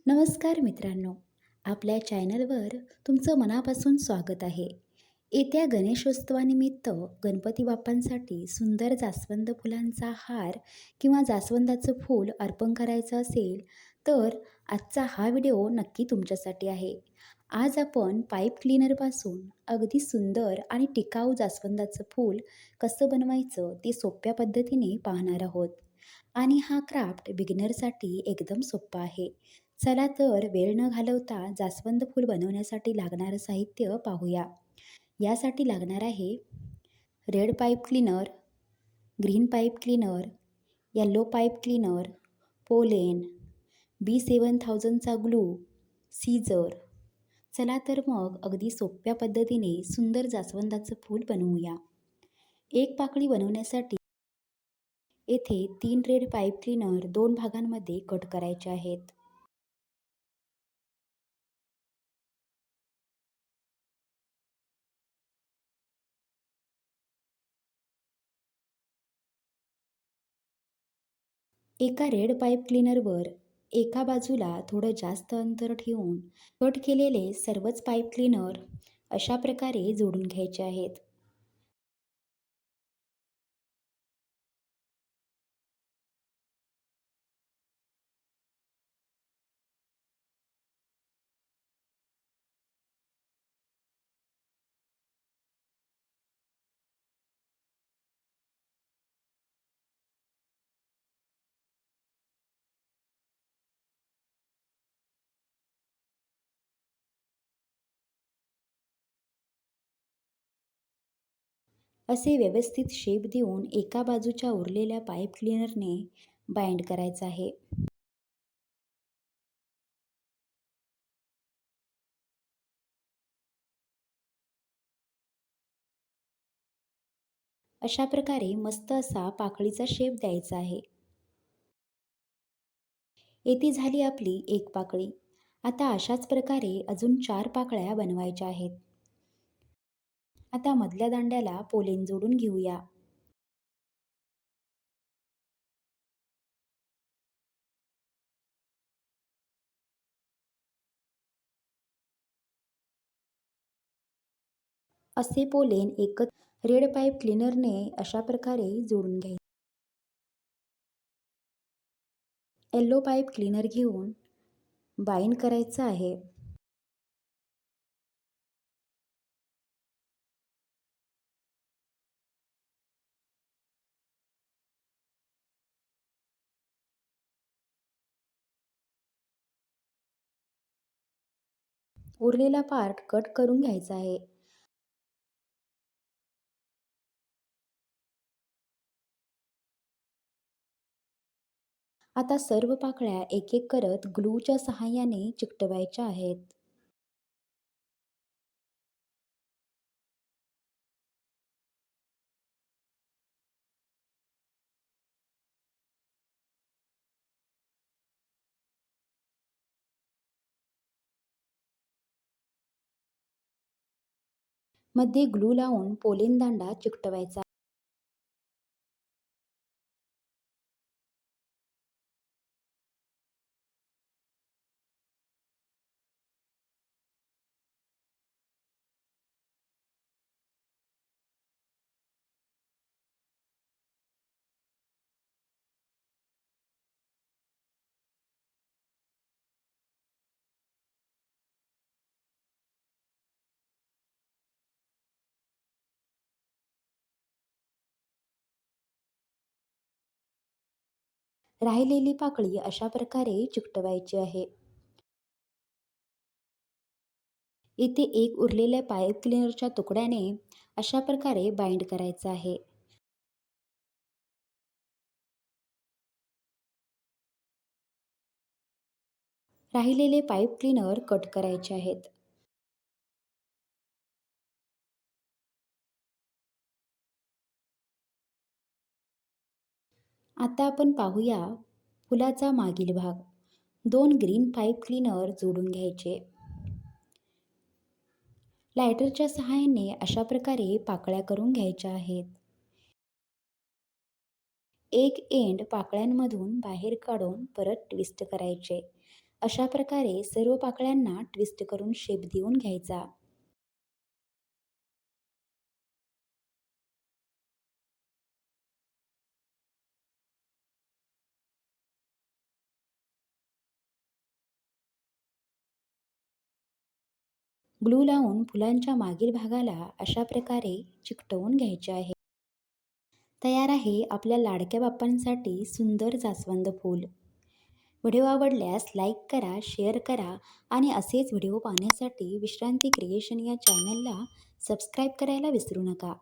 नमस्कार मित्रांनो, आपल्या चॅनलवर तुमचं मनापासून स्वागत आहे. येत्या गणेशोत्सवानिमित्त गणपती बाप्पांसाठी सुंदर जास्वंद फुलांचा हार किंवा जास्वंदाचं फूल अर्पण करायचं असेल, तर आजचा हा व्हिडिओ नक्की तुमच्यासाठी आहे. आज आपण पाईप क्लीनरपासून अगदी सुंदर आणि टिकाऊ जास्वंदाचं फूल कसं बनवायचं ते सोप्या पद्धतीने पाहणार आहोत. आणि हा क्राफ्ट बिगिनरसाठी एकदम सोप्पा आहे. चला तर वेळ न घालवता जास्वंद फूल बनवण्यासाठी लागणारं साहित्य पाहूया. यासाठी लागणार आहे red pipe cleaner, green pipe cleaner, yellow pipe cleaner, pollen, B7000चा ग्लू, सीजर. चला तर मग अगदी सोप्या पद्धतीने सुंदर जास्वंदाचं फूल बनवूया. एक पाकळी बनवण्यासाठी येथे 3 रेड पाईप क्लीनर 2 भागांमध्ये कट करायचे आहेत. एका रेड पाईप क्लीनरवर एका बाजूला थोडं जास्त अंतर ठेवून कट केलेले सर्वच पाईप क्लीनर अशा प्रकारे जोडून घ्यायचे आहेत. असे व्यवस्थित शेप देऊन एका बाजूच्या उरलेल्या पाईप क्लीनरने बाइंड करायचं आहे. अशा प्रकारे मस्त असा पाकळीचा शेप द्यायचा आहे. येथे झाली आपली एक पाकळी. आता अशाच प्रकारे अजून 4 पाकळ्या बनवायच्या आहेत. आता मधल्या दांड्याला पोलेन जोडून घेऊया. असे पोलेन एकत्र रेड पाईप क्लीनरने अशा प्रकारे जोडून घ्यायचे. येलो पाईप क्लीनर घेऊन बाइंड करायचं आहे. उरलेला पार्ट कट करून घ्यायचा आहे. आता सर्व पाकळ्या एक एक करत ग्लूच्या सहाय्याने चिकटवायच्या आहेत. मध्ये ग्लू लावून पोलेन दांडा चिकटवायचा. राहिलेली पाकळी अशा प्रकारे चिकटवायची आहे. इथे एक उरलेल्या पाईप क्लीनरच्या तुकड्याने अशा प्रकारे बाइंड करायचं आहे. राहिलेले पाईप क्लीनर कट करायचे आहेत. आता आपण पाहूया फुलाचा मागील भाग. 2 ग्रीन पाईप क्लीनर जोडून घ्यायचे. लायटरच्या सहाय्याने अशा प्रकारे पाकळ्या करून घ्यायच्या आहेत. एक एंड पाकळ्यांमधून बाहेर काढून परत ट्विस्ट करायचे. अशा प्रकारे सर्व पाकळ्यांना ट्विस्ट करून शेप देऊन घ्यायचा. ग्लू लावून फुलांच्या मागील भागाला अशा प्रकारे चिकटवून घ्यायचे आहे. तयार आहे आपल्या लाडक्या बाप्पांसाठी सुंदर जास्वंद फूल. व्हिडिओ आवडल्यास लाईक करा, शेअर करा आणि असेच व्हिडिओ पाहण्यासाठी विश्रांती क्रिएशन या चॅनलला सबस्क्राईब करायला विसरू नका.